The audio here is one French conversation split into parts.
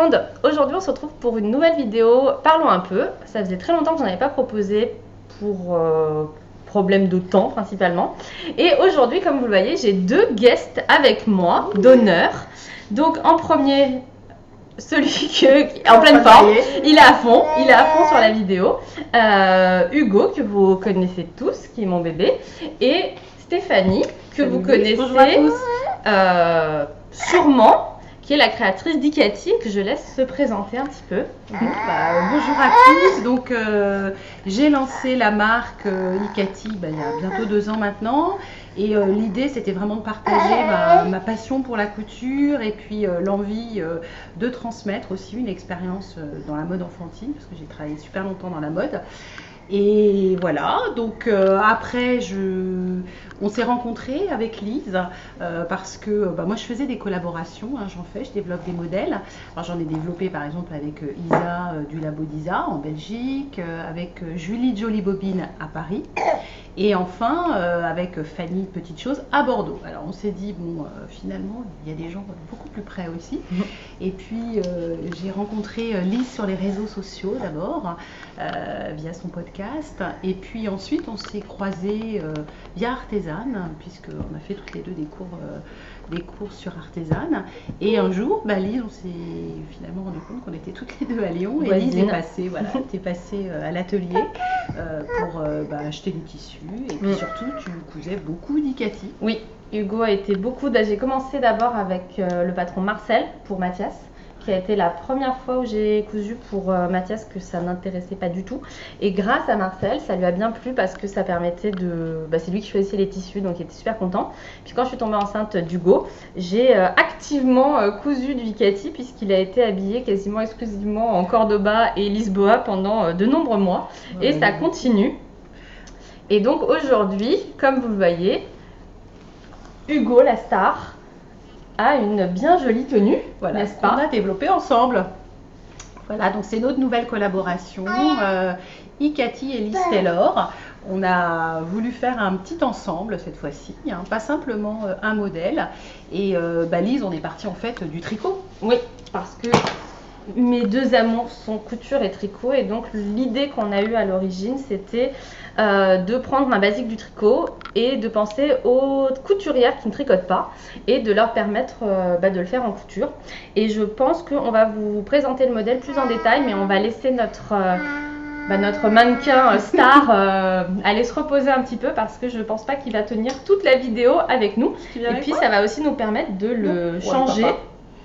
monde, aujourd'hui on se retrouve pour une nouvelle vidéo. Parlons un peu, ça faisait très longtemps que j'en avais pas proposé pour problème de temps principalement. Et aujourd'hui, comme vous le voyez, j'ai deux guests avec moi d'honneur. Donc en premier, celui qui est en pleine forme, il est à fond sur la vidéo. Hugo, que vous connaissez tous, qui est mon bébé, et Stéphanie, que vous connaissez sûrement, qui est la créatrice d'Ikati, que je laisse se présenter un petit peu. Bonjour à tous, donc j'ai lancé la marque Ikati il y a bientôt 2 ans maintenant. Et l'idée, c'était vraiment de partager ma passion pour la couture et puis l'envie de transmettre aussi une expérience dans la mode enfantine, parce que j'ai travaillé super longtemps dans la mode. Et voilà, donc après, on s'est rencontrés avec Lise parce que moi je faisais des collaborations, je développe des modèles. Alors j'en ai développé par exemple avec Isa du Labo d'Isa en Belgique, avec Julie Jolie Bobine à Paris. Et enfin, avec Fanny Petite Chose à Bordeaux. Alors on s'est dit, finalement, il y a des gens beaucoup plus près aussi. Et puis, j'ai rencontré Lise sur les réseaux sociaux d'abord, via son podcast. Et puis ensuite, on s'est croisés via Artesane, puisqu'on a fait toutes les deux des cours sur Artesane. Et un jour, Lise, on s'est finalement rendu compte qu'on était toutes les deux à Lyon. Et Lise était passée à l'atelier pour acheter du tissu. Et puis surtout, tu cousais beaucoup d'Ikati. Oui, Hugo a été beaucoup. J'ai commencé d'abord avec le patron Marcel pour Mathias, qui a été la première fois où j'ai cousu pour Mathias, que ça n'intéressait pas du tout. Et grâce à Marcel, ça lui a bien plu parce que ça permettait de... c'est lui qui choisissait les tissus, donc il était super content. Puis quand je suis tombée enceinte d'Hugo, j'ai activement cousu du Ikati, puisqu'il a été habillé quasiment exclusivement en Cordoba et Lisboa pendant de nombreux mois. Et ça continue. Et donc aujourd'hui, comme vous le voyez, Hugo, la star, a une bien jolie tenue, n'est-ce pas? On a développé ensemble. Voilà, donc c'est notre nouvelle collaboration, Ikati et Lise Taylor. On a voulu faire un petit ensemble cette fois-ci, pas simplement un modèle. Et Lise, on est parti en fait du tricot. Oui, parce que mes deux amours sont couture et tricot, et donc l'idée qu'on a eue à l'origine, c'était de prendre un basique du tricot et de penser aux couturières qui ne tricotent pas et de leur permettre de le faire en couture. Et je pense qu'on va vous présenter le modèle plus en détail, mais on va laisser notre mannequin star aller se reposer un petit peu, parce que je pense pas qu'il va tenir toute la vidéo avec nous. Et puis ça va aussi nous permettre de le changer.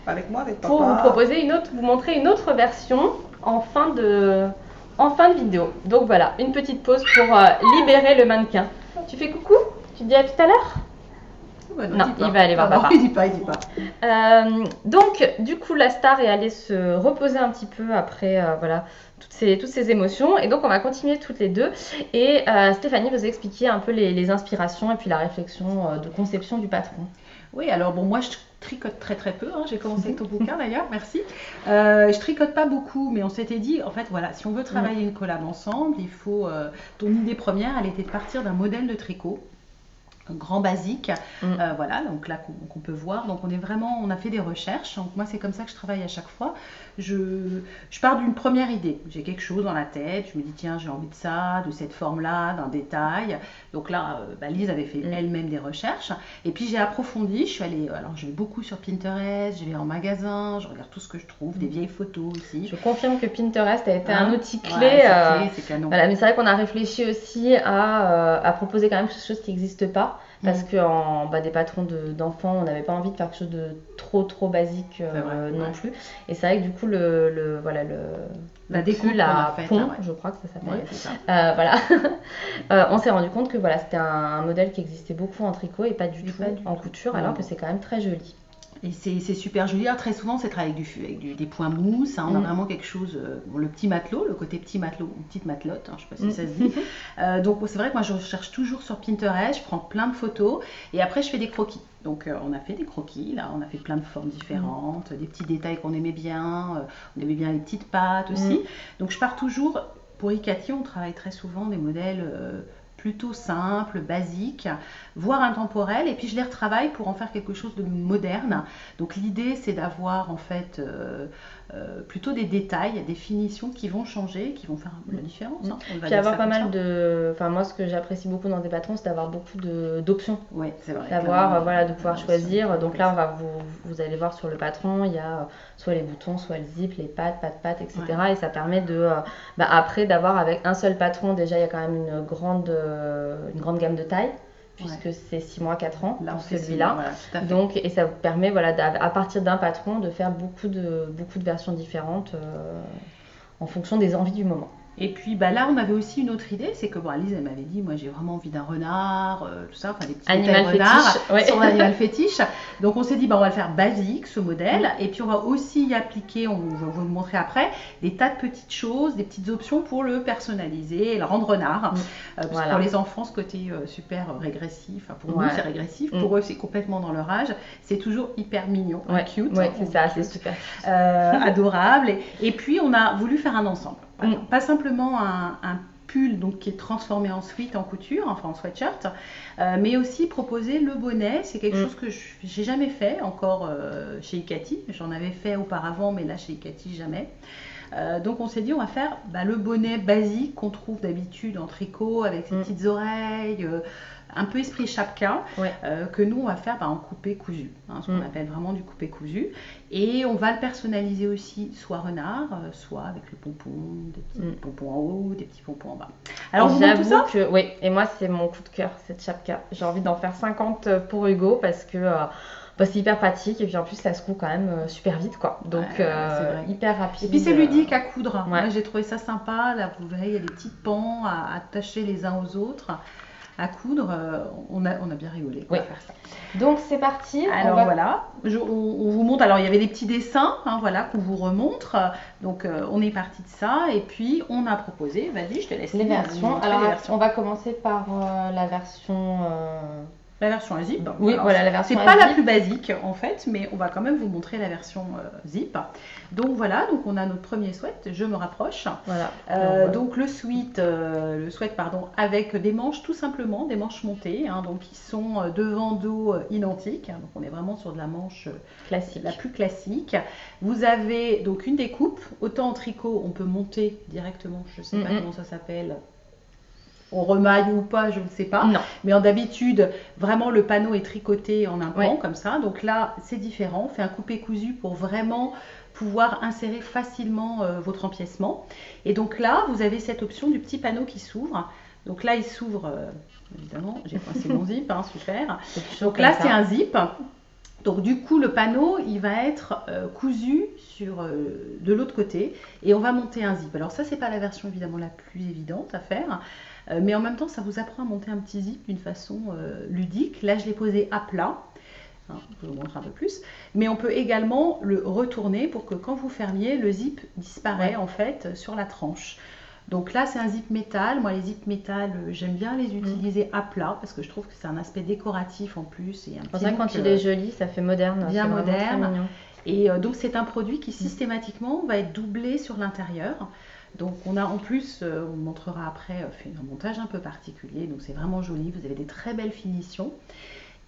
Avec moi, avec papa. Pour vous proposer vous montrer une autre version en fin de vidéo. Donc voilà, une petite pause pour libérer le mannequin. Tu fais coucou? Tu dis à tout à l'heure? Non, il va aller voir papa. Il dit pas. Donc du coup, la star est allée se reposer un petit peu après toutes ces émotions, et donc on va continuer toutes les deux, et Stéphanie va vous expliquer un peu les inspirations et puis la réflexion de conception du patron. Oui, alors moi je tricote très peu, j'ai commencé avec ton bouquin d'ailleurs, merci. Je tricote pas beaucoup, mais on s'était dit, en fait si on veut travailler une collab ensemble, il faut, ton idée première, elle était de partir d'un modèle de tricot, un grand basique, donc là qu'on peut voir. Donc on a fait des recherches, donc moi c'est comme ça que je travaille à chaque fois. Je pars d'une première idée, j'ai quelque chose dans la tête, je me dis tiens, j'ai envie de ça, de cette forme là, d'un détail. Donc là Lise avait fait elle-même des recherches, et puis j'ai approfondi, je vais beaucoup sur Pinterest, je vais en magasin, je regarde tout ce que je trouve, des vieilles photos aussi. Je confirme que Pinterest a été un outil clé, c'est canon. Voilà, mais c'est vrai qu'on a réfléchi aussi à proposer quand même quelque chose qui n'existe pas. Parce que des patrons d'enfants, on n'avait pas envie de faire quelque chose de trop basique non plus. Et c'est vrai que du coup, la découpe pont, je crois que ça s'appelle. On s'est rendu compte que c'était un modèle qui existait beaucoup en tricot et pas du tout en couture, alors que c'est quand même très joli. Et c'est super joli. Très souvent, c'est travaillé avec des points mousse. On a vraiment quelque chose, le petit matelot, le côté petit matelot, une petite matelote, je ne sais pas si ça se dit. Donc, c'est vrai que moi, je cherche toujours sur Pinterest, je prends plein de photos et après, je fais des croquis. Donc, on a fait des croquis, là, on a fait plein de formes différentes, des petits détails qu'on aimait bien. On aimait bien les petites pattes aussi. Donc, je pars toujours, pour Ikati, on travaille très souvent des modèles plutôt simples, basiques, voire intemporels, et puis je les retravaille pour en faire quelque chose de moderne. Donc l'idée c'est d'avoir en fait plutôt des détails, des finitions qui vont changer, qui vont faire un peu la différence. Hein. Puis avoir pas mal de... Enfin moi ce que j'apprécie beaucoup dans des patrons c'est d'avoir beaucoup d'options. Oui, c'est vrai. D'avoir, voilà, de pouvoir choisir. Donc là vous allez voir sur le patron, il y a soit les boutons, soit le zip, les pattes, etc. Ouais. Et ça permet de, après d'avoir avec un seul patron, déjà il y a quand même une grande gamme de taille. Puisque c'est 6 mois, 4 ans là, pour celui-là. Voilà, donc, et ça vous permet voilà, à partir d'un patron de faire beaucoup de versions différentes en fonction des envies du moment. Et puis là, on avait aussi une autre idée, c'est que Alice, elle m'avait dit, moi j'ai vraiment envie d'un renard, tout ça, enfin des petits animal renards, ouais. Son animal fétiche. Donc on s'est dit, on va le faire basique, ce modèle, et puis on va aussi y appliquer, je vais vous le montrer après, des tas de petites choses, des petites options pour le personnaliser et le rendre renard. Parce que pour les enfants, ce côté super régressif, pour nous c'est régressif, pour eux c'est complètement dans leur âge, c'est toujours hyper mignon, cute. Ouais, c'est ça, c'est super. Adorable. Et puis on a voulu faire un ensemble. Pas simplement un pull donc, qui est transformé en sweat en couture, enfin en sweatshirt, mais aussi proposer le bonnet. C'est quelque chose que j'ai jamais fait encore chez Icati. J'en avais fait auparavant, mais là chez Icati jamais. Donc on s'est dit on va faire le bonnet basique qu'on trouve d'habitude en tricot avec ses petites oreilles, un peu esprit chapka, que nous on va faire en coupé cousu, ce qu'on appelle vraiment du coupé cousu, et on va le personnaliser aussi soit renard, soit avec le pompon, des petits pompons en haut, des petits pompons en bas. Alors vous montrez tout ça oui, et moi c'est mon coup de cœur cette chapka. J'ai envie d'en faire 50 pour Hugo parce que c'est hyper pratique et puis en plus ça se coud quand même super vite quoi. Donc hyper rapide. Et puis c'est ludique à coudre. Moi j'ai trouvé ça sympa. Là vous verrez il y a des petits pans à attacher les uns aux autres. À coudre, on a bien rigolé à faire ça. Donc c'est parti. Alors voilà, on vous montre. Alors il y avait des petits dessins, qu'on vous remontre. Donc on est parti de ça et puis on a proposé. Vas-y, je te laisse les versions. Alors on va commencer par la version. La version zip. Oui, voilà la version. C'est pas la plus basique en fait, mais on va quand même vous montrer la version zip. Donc voilà, donc on a notre premier sweat. Je me rapproche. Voilà. Donc le sweat, avec des manches tout simplement, des manches montées, donc qui sont devant dos identiques. Donc on est vraiment sur de la manche classique, la plus classique. Vous avez donc une découpe. Autant en tricot, on peut monter directement. Je sais pas comment ça s'appelle. On remaille ou pas, je ne sais pas. Non. Mais d'habitude, vraiment le panneau est tricoté en un pan comme ça. Donc là, c'est différent. On fait un coupé cousu pour vraiment pouvoir insérer facilement votre empiècement. Et donc là, vous avez cette option du petit panneau qui s'ouvre. Donc là, il s'ouvre, évidemment, j'ai coincé mon zip, super. Donc là, c'est un zip. Donc du coup, le panneau, il va être cousu de l'autre côté et on va monter un zip. Alors ça, c'est pas la version évidemment la plus évidente à faire. Mais en même temps, ça vous apprend à monter un petit zip d'une façon ludique. Là, je l'ai posé à plat. Je vous montre un peu plus. Mais on peut également le retourner pour que quand vous fermiez, le zip disparaît en fait sur la tranche. Donc là, c'est un zip métal. Moi, les zips métal, j'aime bien les utiliser à plat parce que je trouve que c'est un aspect décoratif en plus. Et c'est vrai quand il est joli, ça fait moderne. Bien moderne. Et donc, c'est un produit qui systématiquement va être doublé sur l'intérieur. Donc on a en plus, on montrera après, fait un montage un peu particulier, donc c'est vraiment joli, vous avez des très belles finitions.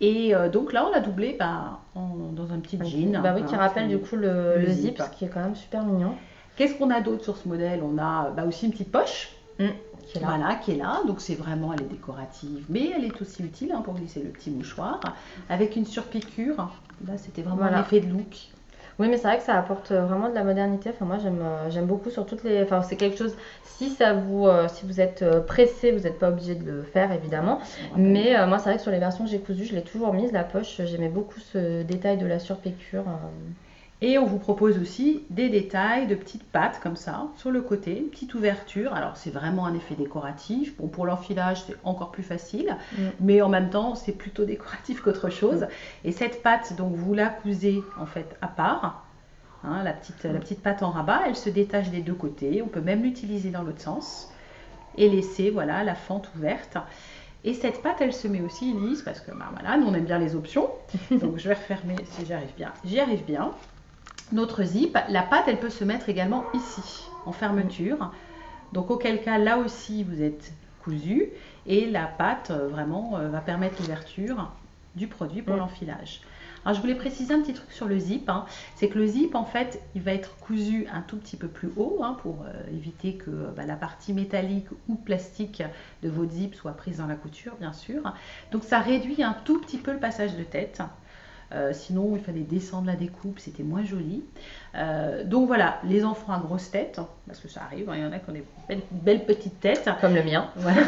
Et donc là on l'a doublé dans un petit jean. Qui rappelle du coup le zip, ce qui est quand même super mignon. Qu'est-ce qu'on a d'autre sur ce modèle? On a aussi une petite poche qui est là. Voilà, qui est là, donc c'est vraiment, elle est décorative, mais elle est aussi utile pour glisser le petit mouchoir, avec une surpiqûre. Là c'était vraiment un effet de look. Oui, mais c'est vrai que ça apporte vraiment de la modernité. Enfin, moi, j'aime beaucoup sur toutes les. Enfin, c'est quelque chose. Si vous êtes pressé, vous n'êtes pas obligé de le faire, évidemment. Mais moi, c'est vrai que sur les versions que j'ai cousues, je l'ai toujours mise la poche. J'aimais beaucoup ce détail de la surpiqûre. Et on vous propose aussi des détails de petites pattes comme ça sur le côté, une petite ouverture. Alors c'est vraiment un effet décoratif. Bon, pour l'enfilage c'est encore plus facile, mais en même temps c'est plutôt décoratif qu'autre chose. Et cette patte, donc vous la cousez en fait à part. La petite patte en rabat, elle se détache des deux côtés. On peut même l'utiliser dans l'autre sens et laisser la fente ouverte. Et cette patte, elle se met aussi lisse parce que nous on aime bien les options. Donc je vais refermer si j'y arrive bien. J'y arrive bien. Notre zip, la patte, elle peut se mettre également ici, en fermeture. Donc auquel cas, là aussi, vous êtes cousu. et la pâte vraiment va permettre l'ouverture du produit pour l'enfilage. Alors je voulais préciser un petit truc sur le zip, hein. C'est que le zip en fait il va être cousu un tout petit peu plus haut hein, pour éviter que la partie métallique ou plastique de votre zip soit prise dans la couture bien sûr. Donc ça réduit un tout petit peu le passage de tête. Sinon il fallait descendre la découpe, c'était moins joli. Donc voilà, les enfants à grosse tête, hein, parce que ça arrive, hein, il y en a qui ont des belles petites têtes. Comme le mien. Voilà.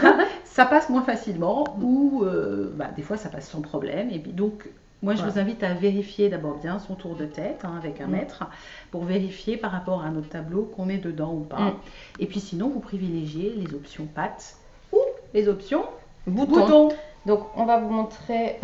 Ça passe moins facilement ou des fois ça passe sans problème. Et puis donc moi je vous invite à vérifier d'abord bien son tour de tête hein, avec un mètre pour vérifier par rapport à notre tableau qu'on est dedans ou pas. Et puis sinon vous privilégiez les options pattes ou les options boutons. Donc on va vous montrer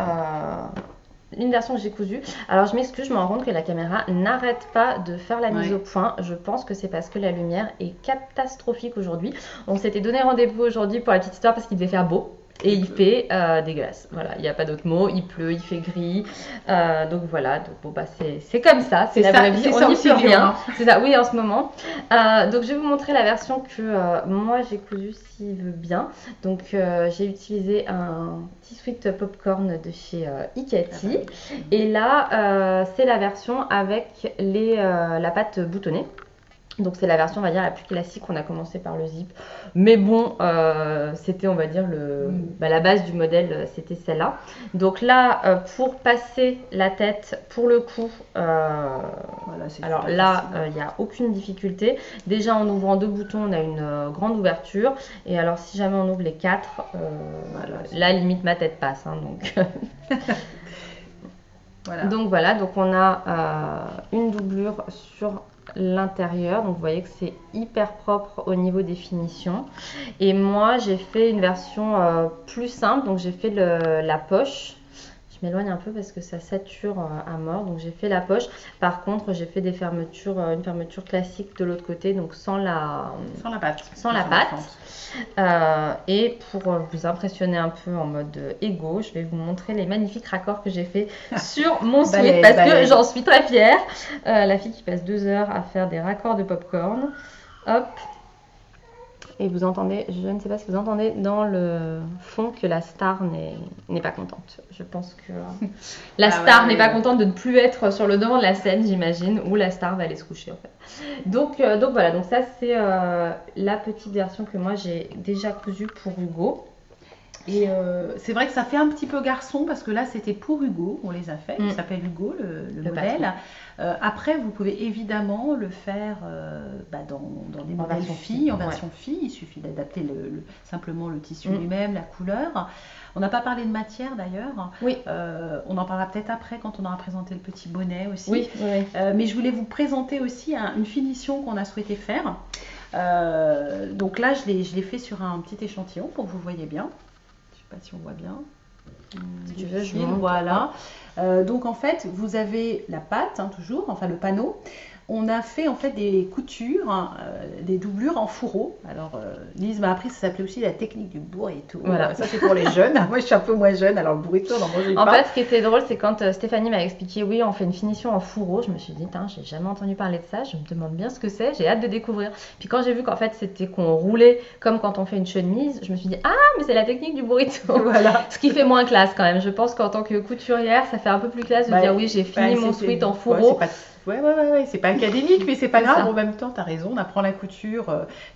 une version que j'ai cousue. Alors je m'excuse, je me rends compte que la caméra n'arrête pas de faire la mise au point. Je pense que c'est parce que la lumière est catastrophique aujourd'hui. On s'était donné rendez-vous aujourd'hui pour la petite histoire parce qu'il devait faire beau. Et il fait dégueulasse. Voilà, il n'y a pas d'autre mot. Il pleut, il fait gris. Donc voilà. Donc bon c'est comme ça. C'est la vraie vie. On n'y peut rien. C'est ça. Oui, en ce moment. Donc je vais vous montrer la version que moi j'ai cousue s'il veut bien. Donc j'ai utilisé un petit sweat popcorn de chez Ikati. Et là c'est la version avec la pâte boutonnée. Donc c'est la version on va dire la plus classique, on a commencé par le zip, mais bon c'était on va dire la base du modèle, c'était celle-là. Donc là pour passer la tête pour le cou, alors là il n'y a aucune difficulté. Déjà en ouvrant 2 boutons on a une grande ouverture, et alors si jamais on ouvre les 4, là limite ma tête passe hein, donc donc voilà, donc on a une doublure sur l'intérieur, donc vous voyez que c'est hyper propre au niveau des finitions. Et moi j'ai fait une version plus simple, donc j'ai fait la poche. Je m'éloigne un peu parce que ça sature à mort, donc j'ai fait la poche. Par contre j'ai fait des fermetures, une fermeture classique de l'autre côté, donc sans la pâte. Et pour vous impressionner un peu en mode égo, je vais vous montrer les magnifiques raccords que j'ai fait sur mon sweat parce que j'en suis très fière. La fille qui passe 2 heures à faire des raccords de popcorn. Hop. Et vous entendez, je ne sais pas si vous entendez dans le fond que la star n'est pas contente. Je pense que la star n'est pas contente de ne plus être sur le devant de la scène, j'imagine, où la star va aller se coucher en fait. Donc voilà, donc ça c'est la petite version que moi j'ai déjà cousue pour Hugo. Et c'est vrai que ça fait un petit peu garçon parce que là c'était pour Hugo, on les a fait, il s'appelle Hugo le modèle. Après vous pouvez évidemment le faire dans des modèles filles, en version fille, il suffit d'adapter simplement le tissu lui-même, la couleur. On n'a pas parlé de matière d'ailleurs, on en parlera peut-être après quand on aura présenté le petit bonnet aussi. Mais je voulais vous présenter aussi une finition qu'on a souhaité faire. Donc là je l'ai fait sur un petit échantillon pour que vous voyez bien. Je ne sais pas si on voit bien. Si tu veux, je montre. Voilà. Donc en fait, vous avez la pâte, hein, toujours, enfin le panneau. On a fait en fait des coutures, des doublures en fourreau. Alors Lise m'a appris, ça s'appelait aussi la technique du burrito. Voilà. Ça c'est pour les jeunes. Moi je suis un peu moins jeune, alors le burrito, non, mangeais pas. En fait, ce qui était drôle, c'est quand Stéphanie m'a expliqué, oui, on fait une finition en fourreau. Je me suis dit, j'ai jamais entendu parler de ça. Je me demande bien ce que c'est. J'ai hâte de découvrir. Puis quand j'ai vu qu'en fait c'était qu'on roulait comme quand on fait une chemise, je me suis dit, ah, mais c'est la technique du burrito. Voilà. Ce qui fait moins classe quand même. Je pense qu'en tant que couturière, ça fait un peu plus classe de dire, oui, j'ai fini mon sweat en fourreau. Ouais, c'est pas académique, mais c'est pas grave. En même temps, tu as raison, on apprend la couture.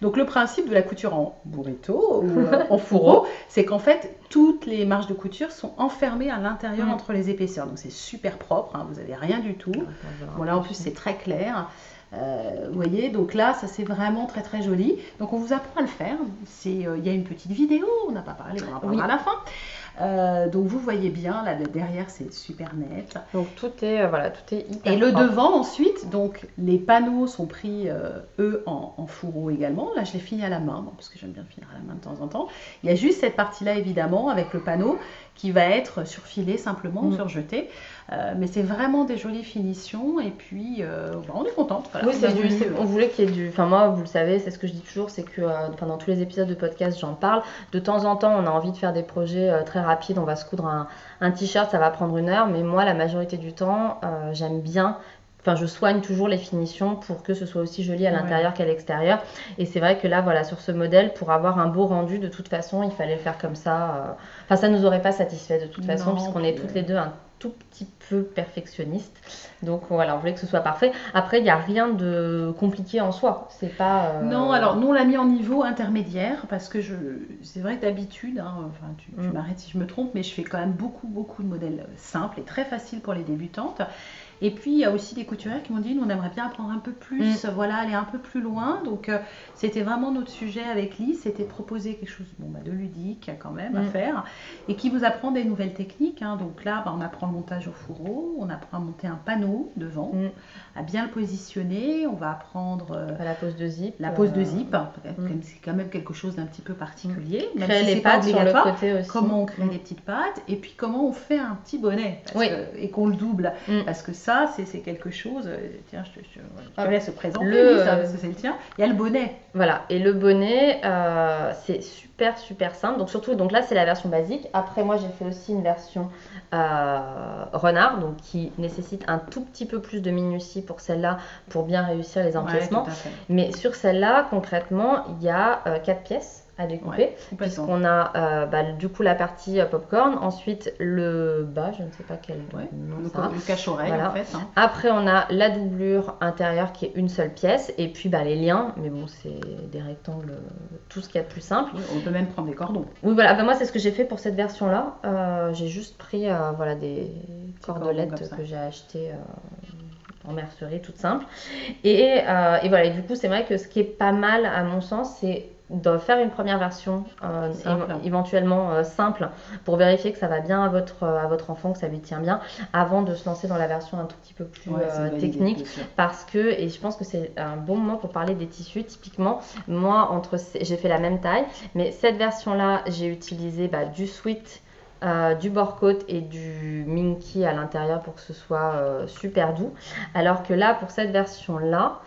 Donc, le principe de la couture en burrito ou en fourreau, c'est qu'en fait, toutes les marges de couture sont enfermées à l'intérieur entre les épaisseurs. Donc, c'est super propre, hein, vous n'avez rien du tout. Bon, là, en plus, c'est très clair. Vous voyez, donc là, ça c'est vraiment très très joli. Donc, on vous apprend à le faire. Il y a une petite vidéo, on n'a pas parlé, on en parlera à la fin. Donc vous voyez bien là derrière c'est super net. Donc tout est hyper et le propre. devant ensuite, donc les panneaux sont pris eux en fourreau également. Là je les finis à la main parce que j'aime bien finir à la main de temps en temps. Il y a juste cette partie là évidemment avec le panneau qui va être surfilé simplement, surjeté. Mais c'est vraiment des jolies finitions et puis on est contente. Voilà, oui, on voulait qu'il y ait du... Enfin moi, vous le savez, c'est ce que je dis toujours, c'est que dans tous les épisodes de podcast, j'en parle. De temps en temps, on a envie de faire des projets très rapides. On va se coudre un t-shirt, ça va prendre 1 heure. Mais moi, la majorité du temps, j'aime bien enfin, je soigne toujours les finitions pour que ce soit aussi joli à l'intérieur qu'à l'extérieur. Et c'est vrai que là, voilà, sur ce modèle, pour avoir un beau rendu, de toute façon, il fallait le faire comme ça. Enfin, ça nous aurait pas satisfait de toute façon, puisqu'on est toutes les deux un tout petit peu perfectionniste. Donc voilà, on voulait que ce soit parfait. Après, il n'y a rien de compliqué en soi. C'est pas. Non, alors nous on l'a mis en niveau intermédiaire parce que c'est vrai que d'habitude, hein, enfin, tu m'arrêtes si je me trompe, mais je fais quand même beaucoup de modèles simples et très faciles pour les débutantes. Et puis il y a aussi des couturières qui m'ont dit, nous on aimerait bien apprendre un peu plus, voilà, aller un peu plus loin. Donc c'était vraiment notre sujet avec Lise, c'était de proposer quelque chose de ludique quand même à faire et qui vous apprend des nouvelles techniques. Hein. Donc là, on apprend le montage au fourreau, on apprend à monter un panneau devant, à bien le positionner, on va apprendre la pose de zip. La pose de zip, c'est quand même quelque chose d'un petit peu particulier. Même créer si les pattes sur le côté aussi. Comment on crée les petites pattes et puis comment on fait un petit bonnet et qu'on le double. Parce que ça, c'est quelque chose. Tiens, je te laisse présenter, parce que c'est le tien. Il y a le bonnet. Voilà, et le bonnet, c'est super simple. Donc surtout, donc là c'est la version basique. Après moi j'ai fait aussi une version renard, donc qui nécessite un tout petit peu plus de minutie pour celle-là, pour bien réussir les empiècements. Mais sur celle-là, concrètement, il y a 4 pièces à découper, puisqu'on a du coup la partie popcorn, ensuite le bas, je ne sais pas quel nom ça. Le cache-oreille en fait. Hein. Après on a la doublure intérieure qui est une seule pièce, et puis les liens, mais bon c'est des rectangles, tout ce qu'il y a de plus simple. Oui, on peut même prendre des cordons. Oui voilà, moi c'est ce que j'ai fait pour cette version-là, j'ai juste pris des cordelettes que j'ai achetées en mercerie, toutes simples. Et voilà, et du coup c'est vrai que ce qui est pas mal à mon sens, c'est de faire une première version éventuellement simple pour vérifier que ça va bien à votre enfant, que ça lui tient bien, avant de se lancer dans la version un tout petit peu plus technique, parce que, et je pense que c'est un bon moment pour parler des tissus. Typiquement, moi j'ai fait la même taille, mais cette version là j'ai utilisé du sweat, du bord-côte et du minky à l'intérieur pour que ce soit super doux, alors que là pour cette version là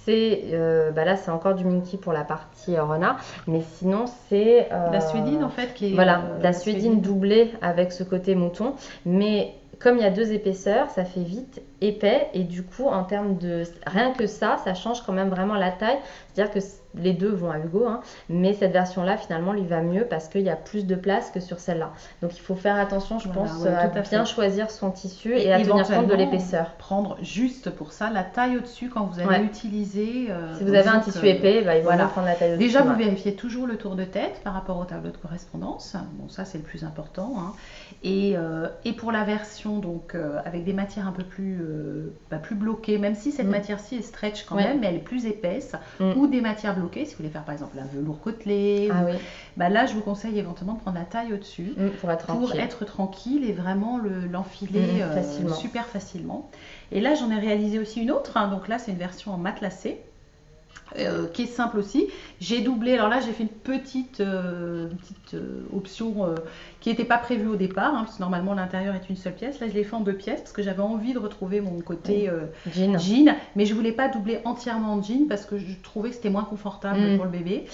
là c'est encore du minky pour la partie renard, mais sinon c'est la suédine en fait qui est la suédine doublée avec ce côté mouton, mais comme il y a 2 épaisseurs, ça fait vite épais, et du coup en termes de rien que ça change quand même vraiment la taille. C'est-à-dire que les deux vont à Hugo, hein, mais cette version-là finalement lui va mieux parce qu'il y a plus de place que sur celle-là. Donc il faut faire attention, je pense, à bien choisir son tissu et à tenir compte de l'épaisseur. Prendre juste pour ça la taille au-dessus quand vous allez utiliser. Si vous avez un tissu épais, il vaut mieux prendre la taille au-dessus. Déjà, vous vérifiez toujours le tour de tête par rapport au tableau de correspondance. Bon, ça c'est le plus important. Hein. Et pour la version donc avec des matières un peu plus bloquées, même si cette matière-ci est stretch quand même, mais elle est plus épaisse, ou des matières bloquées, si vous voulez faire par exemple un velours côtelé, là je vous conseille éventuellement de prendre la taille au-dessus pour être tranquille et vraiment l'enfiler super facilement. Et là j'en ai réalisé aussi une autre, hein, donc là c'est une version en matelassé. Qui est simple aussi. J'ai doublé, alors là j'ai fait une petite option qui n'était pas prévue au départ, hein, parce que normalement l'intérieur est une seule pièce. Là je l'ai fait en 2 pièces parce que j'avais envie de retrouver mon côté jean, mais je voulais pas doubler entièrement en jean parce que je trouvais que c'était moins confortable pour le bébé.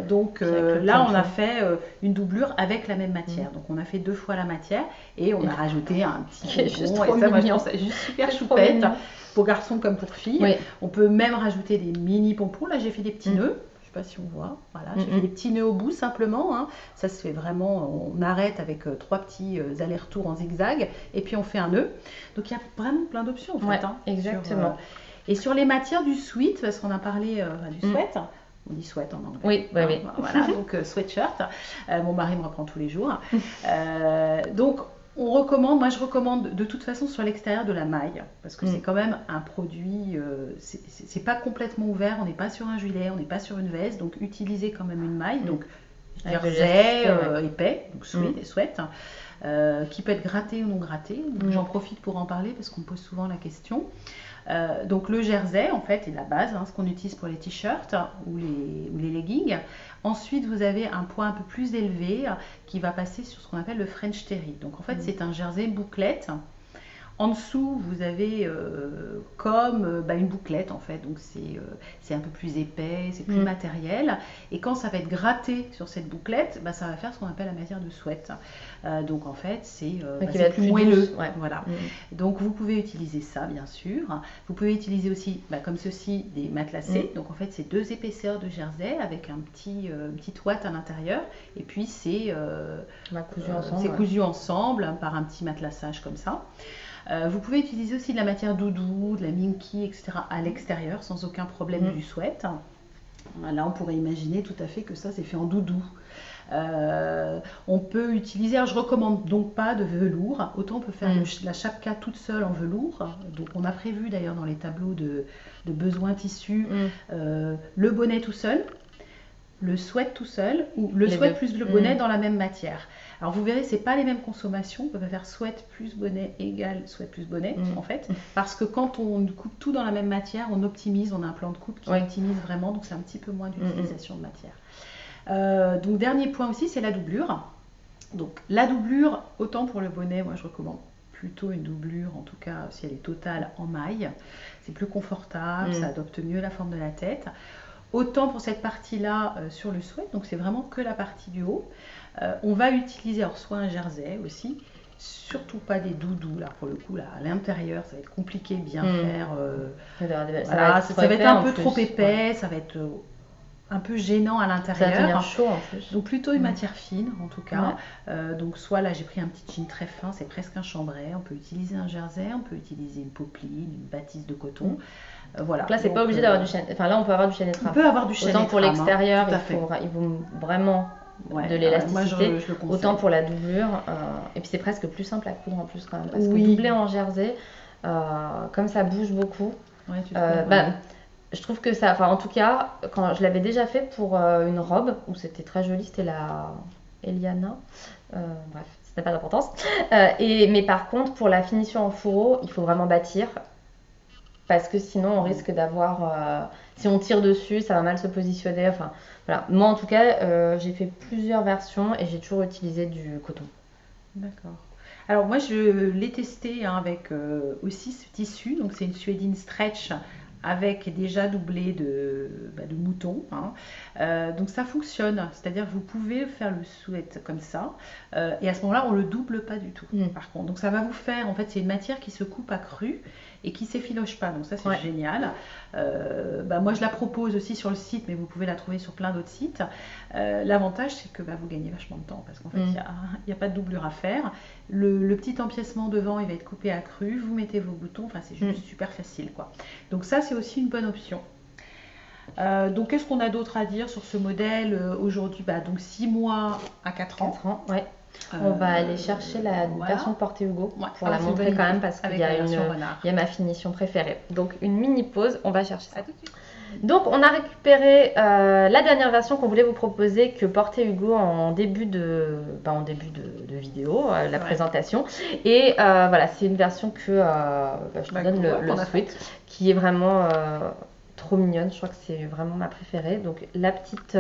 Donc là on a fait une doublure avec la même matière. Donc on a fait 2 fois la matière et on a rajouté un petit bonbon, et ça moi je trouve ça juste super choupette. Pour garçons comme pour filles. On peut même rajouter des mini pompons. Là, j'ai fait des petits nœuds. Je ne sais pas si on voit. Voilà, j'ai fait des petits nœuds au bout simplement. Hein. Ça se fait vraiment. On arrête avec 3 petits allers-retours en zigzag et puis on fait un nœud. Donc il y a vraiment plein d'options en fait. Hein, exactement. Et sur les matières du sweat, parce qu'on a parlé du sweat. On dit sweat en anglais. Oui. Voilà, donc sweatshirt. Mon mari me reprend tous les jours. Donc moi je recommande de toute façon sur l'extérieur de la maille, parce que c'est quand même un produit, c'est pas complètement ouvert, on n'est pas sur un gilet, on n'est pas sur une veste, donc utilisez quand même une maille, donc jersey épais, donc sweat, qui peut être gratté ou non gratté. J'en profite pour en parler parce qu'on me pose souvent la question. Donc le jersey en fait est la base, hein, ce qu'on utilise pour les t-shirts ou les leggings. Ensuite vous avez un poids un peu plus élevé qui va passer sur ce qu'on appelle le French terry. Donc en fait c'est un jersey bouclette En dessous, vous avez comme une bouclette en fait, donc c'est un peu plus épais, c'est plus matériel. Et quand ça va être gratté sur cette bouclette, ça va faire ce qu'on appelle la matière de sweat. Donc en fait, c'est plus moelleux. Ouais. Voilà. Donc vous pouvez utiliser ça, bien sûr. Vous pouvez utiliser aussi, comme ceci, des matelassés. Donc en fait, c'est 2 épaisseurs de jersey avec un petit ouate à l'intérieur. Et puis c'est cousu ensemble par un petit matelassage comme ça. Vous pouvez utiliser aussi de la matière doudou, de la minky, etc. à l'extérieur sans aucun problème du sweat. Là, on pourrait imaginer tout à fait que ça, c'est fait en doudou. On peut utiliser, alors je recommande donc pas de velours, autant on peut faire la chapka toute seule en velours. Donc on a prévu d'ailleurs dans les tableaux de besoins tissus le bonnet tout seul, le sweat tout seul ou le sweat plus le bonnet dans la même matière. Alors vous verrez, c'est pas les mêmes consommations. On peut pas faire sweat plus bonnet égale sweat plus bonnet en fait, parce que quand on coupe tout dans la même matière, on optimise, on a un plan de coupe qui optimise vraiment, donc c'est un petit peu moins d'utilisation de matière. Donc dernier point aussi, c'est la doublure. Donc la doublure, autant pour le bonnet, moi je recommande plutôt une doublure, en tout cas si elle est totale en maille, c'est plus confortable, ça adopte mieux la forme de la tête. Autant pour cette partie-là sur le sweat, donc c'est vraiment que la partie du haut. On va utiliser alors soit un jersey aussi, surtout pas des doudous là pour le coup là à l'intérieur ça va être compliqué de bien faire. Ça va être un peu trop épais, ça va être un peu gênant à l'intérieur. Ça va tenir chaud en plus. Donc plutôt une matière fine en tout cas. Donc soit là j'ai pris un petit jean très fin, c'est presque un chambray. On peut utiliser un jersey, on peut utiliser une popeline, une batiste de coton. Voilà. Donc là c'est pas obligé d'avoir du chêne. Enfin là on peut avoir du chêne étrave. On peut avoir du chêne étrave. Autant pour l'extérieur, il faut vraiment de l'élasticité, autant pour la doublure. Et puis c'est presque plus simple à coudre en plus quand même. Parce que doubler en jersey, comme ça bouge beaucoup. Je trouve que ça, en tout cas, quand je l'avais déjà fait pour une robe où c'était très joli, c'était la Eliana. Bref, ça n'a pas d'importance. Mais par contre, pour la finition en fourreau, il faut vraiment bâtir. Parce que sinon, on risque d'avoir. Si on tire dessus, ça va mal se positionner. Enfin, voilà. Moi, en tout cas, j'ai fait plusieurs versions et j'ai toujours utilisé du coton. D'accord. Alors, moi, je l'ai testé avec aussi ce tissu. Donc, c'est une suédine stretch avec déjà doublé de mouton. Donc ça fonctionne, c'est-à-dire que vous pouvez faire le sweat comme ça et à ce moment-là on le double pas du tout par contre. Donc ça va vous faire, en fait c'est une matière qui se coupe à cru et qui s'effiloche pas, donc ça c'est génial. Moi je la propose aussi sur le site, mais vous pouvez la trouver sur plein d'autres sites. L'avantage c'est que vous gagnez vachement de temps parce qu'en fait il n'y a pas de doublure à faire. Le petit empiècement devant il va être coupé à cru, vous mettez vos boutons, enfin c'est juste super facile quoi. Donc ça c'est aussi une bonne option. Donc qu'est-ce qu'on a d'autre à dire sur ce modèle aujourd'hui? Donc 6 mois à 4 ans. 4 ans, ouais. On va aller chercher la version Porter Hugo pour la montrer quand même parce qu'il y a ma finition préférée. Donc une mini pause, on va chercher ça. Donc on a récupéré la dernière version qu'on voulait vous proposer que portait Hugo en début de vidéo, la présentation. Et voilà, c'est une version que je te donne le sweat qui est vraiment trop mignonne. Je crois que c'est vraiment ma préférée. Donc la petite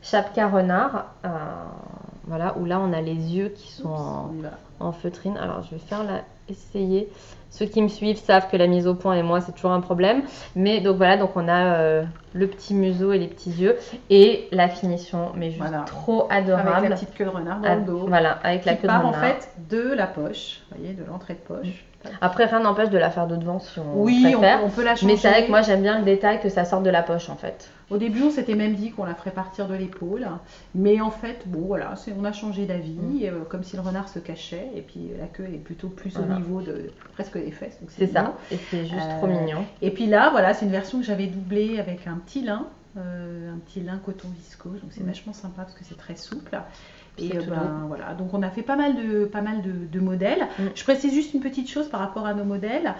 chapka renard, voilà, où là on a les yeux qui sont en feutrine. Alors je vais essayer. Ceux qui me suivent savent que la mise au point et moi c'est toujours un problème. Mais donc voilà, donc on a le petit museau et les petits yeux et la finition, mais juste trop adorable. Avec la petite queue de renard dans le dos. Voilà, avec la queue de renard. En fait de la poche, vous voyez, de l'entrée de poche. Après, rien n'empêche de la faire de devant si on préfère. On peut la changer. Mais c'est vrai que moi j'aime bien le détail que ça sorte de la poche en fait. Au début, on s'était même dit qu'on la ferait partir de l'épaule. Mais en fait, voilà, on a changé d'avis, comme si le renard se cachait. Et puis la queue est plutôt plus au niveau de presque des fesses. C'est ça, et c'est juste trop mignon. Et puis là, voilà, c'est une version que j'avais doublée avec un petit lin coton viscose. Donc c'est vachement sympa parce que c'est très souple. Et voilà, donc on a fait pas mal de modèles. Je précise juste une petite chose par rapport à nos modèles.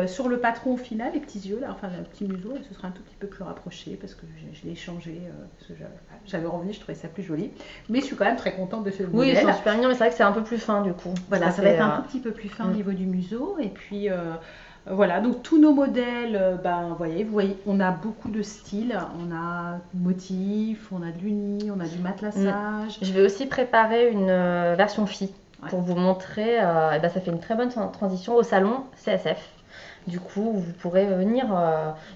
Sur le patron au final, les petits yeux, là, enfin le petit museau, là, ce sera un tout petit peu plus rapproché parce que je l'ai changé. Parce que j'avais envie, je trouvais ça plus joli. Mais je suis quand même très contente de ce modèle. Oui, ils sont super mignons, mais c'est vrai que c'est un peu plus fin du coup. Voilà, ça va être un tout petit peu plus fin au niveau du museau. Et puis voilà, donc tous nos modèles, vous voyez, on a beaucoup de styles, on a motifs, on a de l'uni, on a du matelassage. Je vais aussi préparer une version fille. pour vous montrer, ça fait une très bonne transition au salon CSF. Du coup, vous pourrez venir,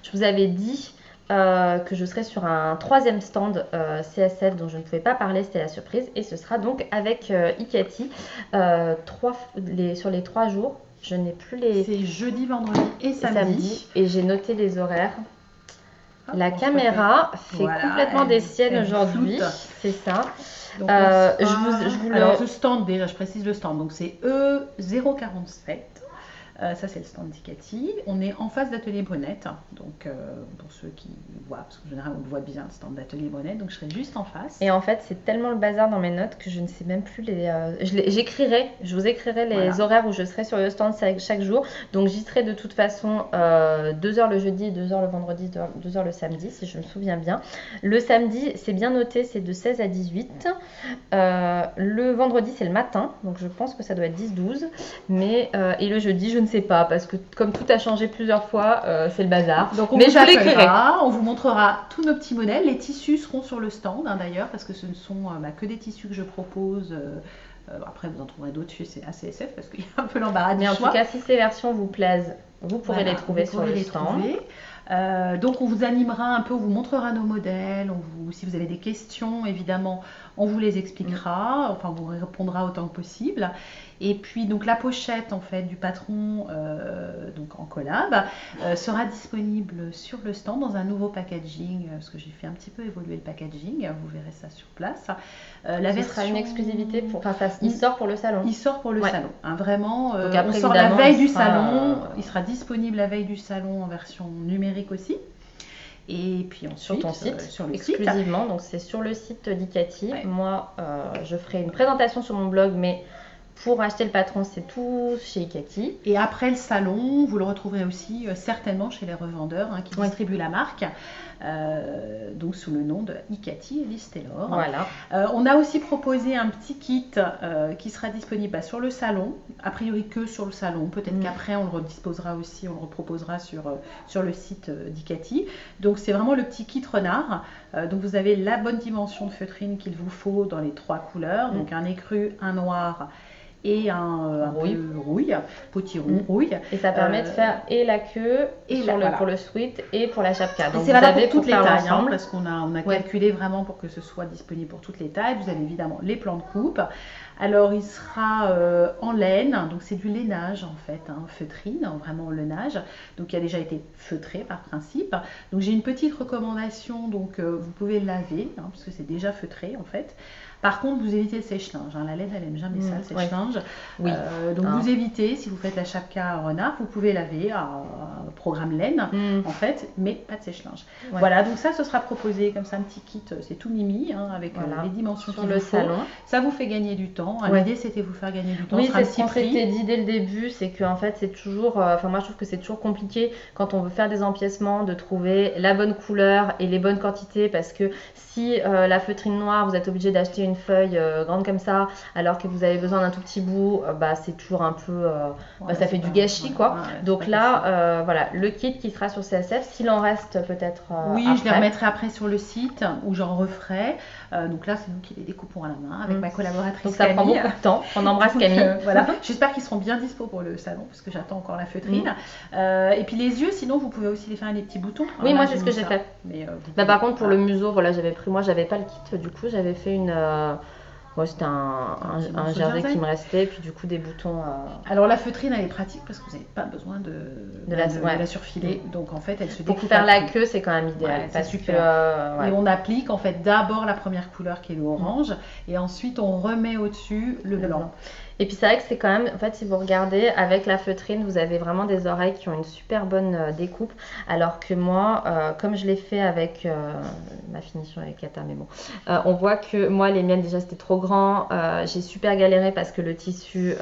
je vous avais dit que je serai sur un 3e stand CSF dont je ne pouvais pas parler, c'était la surprise, et ce sera donc avec Icati sur les 3 jours. Je n'ai plus les... C'est jeudi, vendredi et samedi. Et j'ai noté les horaires. La caméra fait complètement des siennes aujourd'hui, c'est ça. Donc, alors ce stand, déjà je précise le stand, donc c'est E047. Ça c'est le stand d'Icati. On est en face d'Atelier Brunette, donc pour ceux qui voient, parce qu'en général on le voit bien, le stand d'Atelier Brunette, donc je serai juste en face. Et en fait c'est tellement le bazar dans mes notes que je ne sais même plus je vous écrirai les horaires où je serai sur le stand chaque jour. Donc j'y serai de toute façon 2 heures le jeudi, 2 heures le vendredi, 2 heures le samedi si je me souviens bien. Le samedi c'est bien noté, c'est de 16 à 18. Le vendredi c'est le matin, donc je pense que ça doit être 10-12. Et le jeudi je ne sais pas, parce que comme tout a changé plusieurs fois, c'est le bazar. Donc on vous appellera, on vous montrera tous nos petits modèles. Les tissus seront sur le stand d'ailleurs, parce que ce ne sont que des tissus que je propose. Après vous en trouverez d'autres chez ACSF, parce qu'il y a un peu l'embarras du choix. Mais en tout cas, si ces versions vous plaisent, vous pourrez les trouver sur le stand. Donc on vous animera un peu, on vous montrera nos modèles, si vous avez des questions évidemment on vous les expliquera, enfin on vous répondra autant que possible. Et puis donc la pochette en fait du patron donc en collab sera disponible sur le stand dans un nouveau packaging, parce que j'ai fait un petit peu évoluer le packaging, vous verrez ça sur place. Ce sera une exclusivité il sort pour le salon. Il sort pour le salon, hein, vraiment. Donc après, on sort la veille du salon, il sera disponible la veille du salon en version numérique aussi. Et puis ensuite, sur ton site, sur le exclusivement, site. Donc c'est sur le site d'Icati. Moi, je ferai une présentation sur mon blog, mais pour acheter le patron, c'est tout chez Icati. Et après le salon, vous le retrouverez aussi certainement chez les revendeurs qui distribuent la marque, donc sous le nom de Icati et Liz Taylor. Voilà. On a aussi proposé un petit kit qui sera disponible sur le salon, a priori que sur le salon. Peut-être qu'après on le redisposera aussi, on le reproposera sur le site d'Icati. Donc c'est vraiment le petit kit renard. Donc vous avez la bonne dimension de feutrine qu'il vous faut dans les 3 couleurs, donc un écru, un noir et un rouille, potiron rouille. Et ça permet de faire et la queue pour le sweat et pour la chapka. Donc c'est valable pour toutes les tailles, parce qu'on a calculé vraiment pour que ce soit disponible pour toutes les tailles. Vous avez évidemment les plans de coupe. Alors il sera en laine, donc c'est du lainage en fait, feutrine, vraiment lainage, donc qui a déjà été feutré par principe. Donc j'ai une petite recommandation, donc vous pouvez le laver, parce que c'est déjà feutré en fait. Par contre, vous évitez le sèche-linge. La laine, elle n'aime jamais ça, le sèche-linge. Oui. Donc vous évitez, si vous faites la chapka renard, vous pouvez laver à programme laine en fait, mais pas de sèche-linge. Voilà, donc ça, ce sera proposé comme ça, un petit kit, c'est tout mimi, avec les dimensions sur le salon. Ça vous fait gagner du temps. L'idée, c'était vous faire gagner du temps. Oui, c'est ce qu'on s'était dit dès le début, c'est qu'en fait, c'est toujours, moi je trouve que c'est toujours compliqué quand on veut faire des empiècements de trouver la bonne couleur et les bonnes quantités, parce que si la feutrine noire, vous êtes obligé d'acheter une feuille grande comme ça, alors que vous avez besoin d'un tout petit bout, c'est toujours un peu, ça fait du gâchis quoi. Donc là, voilà, le kit qui sera sur CSF, s'il en reste peut-être. Oui, je les remettrai après sur le site où j'en referai. Donc là, c'est nous qui les découpons à la main avec ma collaboratrice. Donc ça prend beaucoup de temps. On embrasse Camille. Voilà. J'espère qu'ils seront bien dispo pour le salon parce que j'attends encore la feutrine. Et puis les yeux, sinon vous pouvez aussi les faire avec des petits boutons. Oui, moi c'est ce que j'ai fait. Mais par contre pour le museau, voilà, j'avais pas le kit. Du coup, j'avais fait une. C'était un jersey qui me restait, et puis du coup des boutons. Alors la feutrine elle est pratique parce que vous n'avez pas besoin de la surfiler, donc en fait elle se découpe. Pour faire la queue, c'est quand même idéal. C'est super. Et on applique en fait d'abord la première couleur qui est l'orange, et ensuite on remet au-dessus le blanc. Et puis c'est vrai que c'est quand même, en fait si vous regardez avec la feutrine, vous avez vraiment des oreilles qui ont une super bonne découpe, alors que moi, comme je l'ai fait avec ma finition avec Kata, mais bon, on voit que moi les miennes déjà c'était trop grand, j'ai super galéré parce que le tissu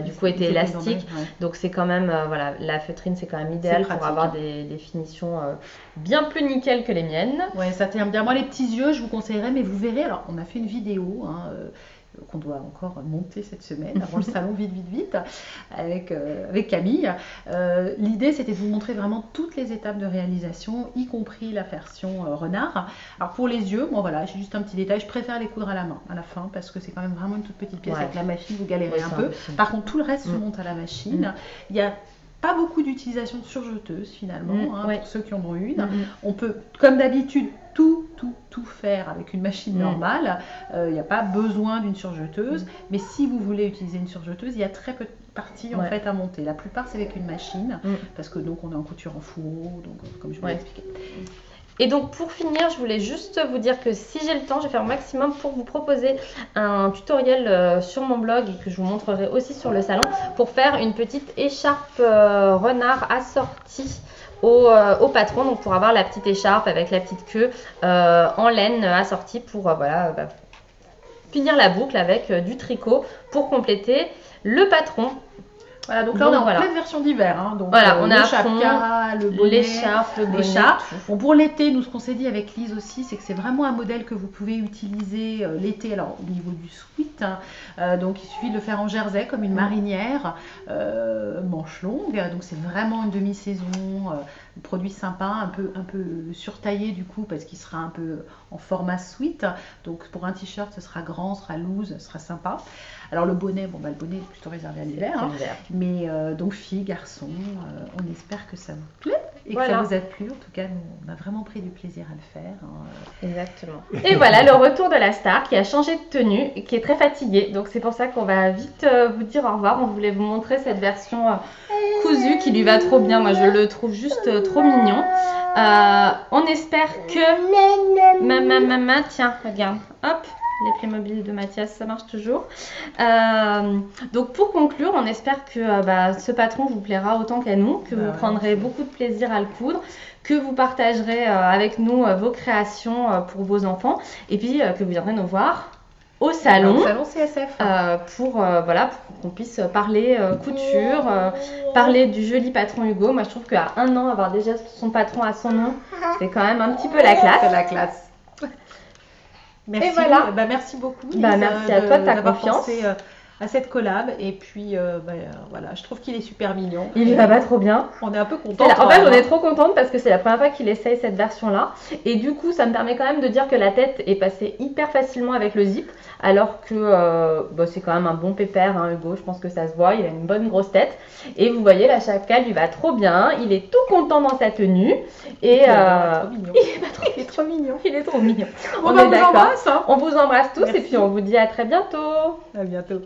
du coup était élastique, donc c'est quand même, voilà, la feutrine c'est quand même idéal pour avoir des finitions bien plus nickel que les miennes. Ouais, ça tient bien. Moi les petits yeux je vous conseillerais, mais vous verrez, alors on a fait une vidéo, qu'on doit encore monter cette semaine avant le salon vite avec Camille. L'idée c'était de vous montrer vraiment toutes les étapes de réalisation, y compris la version renard. Alors pour les yeux, bon voilà, j'ai juste un petit détail, je préfère les coudre à la main à la fin parce que c'est quand même vraiment une toute petite pièce. Avec la machine vous galérez un peu. Par contre tout le reste se monte à la machine. Il y a pas beaucoup d'utilisation de surjeteuse finalement, pour ceux qui en ont une. On peut, comme d'habitude, tout faire avec une machine normale. Il n'y a pas besoin d'une surjeteuse, mais si vous voulez utiliser une surjeteuse, il y a très peu de parties en fait à monter. La plupart c'est avec une machine, parce que donc on est en couture en fourreau, donc comme je vous l'ai expliqué. Et donc pour finir, je voulais juste vous dire que si j'ai le temps, je vais faire au maximum pour vous proposer un tutoriel sur mon blog et que je vous montrerai aussi sur le salon pour faire une petite écharpe renard assortie au patron, donc pour avoir la petite écharpe avec la petite queue en laine assortie pour finir la boucle avec du tricot pour compléter le patron. Voilà, donc là on est en pleine version d'hiver, donc on a le chapka, le bonnet, l'écharpe, le bonnet. Bon, pour l'été, nous ce qu'on s'est dit avec Lise aussi, c'est que c'est vraiment un modèle que vous pouvez utiliser l'été, alors au niveau du sweat, donc il suffit de le faire en jersey comme une marinière, manche longue, donc c'est vraiment une demi-saison, produit sympa, un peu surtaillé du coup parce qu'il sera un peu en format sweat, donc pour un t-shirt ce sera grand, ce sera loose, ce sera sympa. Alors le bonnet, le bonnet est plutôt réservé à l'hiver, mais donc filles, garçons, on espère que ça vous plaît et que ça vous a plu. En tout cas, nous, on a vraiment pris du plaisir à le faire. Exactement. Et voilà le retour de la star qui a changé de tenue et qui est très fatiguée. Donc c'est pour ça qu'on va vite vous dire au revoir. On voulait vous montrer cette version cousue qui lui va trop bien. Moi, je le trouve juste trop mignon. On espère que... Tiens, regarde. Hop. Les Playmobil de Mathias, ça marche toujours. Donc pour conclure, on espère que ce patron vous plaira autant qu'à nous, que vous prendrez beaucoup de plaisir à le coudre, que vous partagerez avec nous vos créations pour vos enfants, et puis que vous viendrez nous voir au salon, CSF, pour qu'on puisse parler couture, parler du joli patron Hugo. Moi je trouve qu'à 1 an, avoir déjà son patron à son nom, c'est quand même un petit peu la classe. C'est la classe. Merci, et voilà. Merci beaucoup. Merci à toi de ta confiance. Pensé, à cette collab et puis voilà, je trouve qu'il est super mignon. Il va pas trop bien. On est un peu contents. En fait, on est trop contente parce que c'est la première fois qu'il essaye cette version-là. Et du coup, ça me permet quand même de dire que la tête est passée hyper facilement avec le zip. Alors que c'est quand même un bon pépère, Hugo. Je pense que ça se voit. Il a une bonne grosse tête. Et vous voyez, la chapka lui va trop bien. Il est tout content dans sa tenue. Et il est trop mignon. Il est trop mignon. On est d'accord. On vous embrasse tous et puis on vous dit à très bientôt. À bientôt.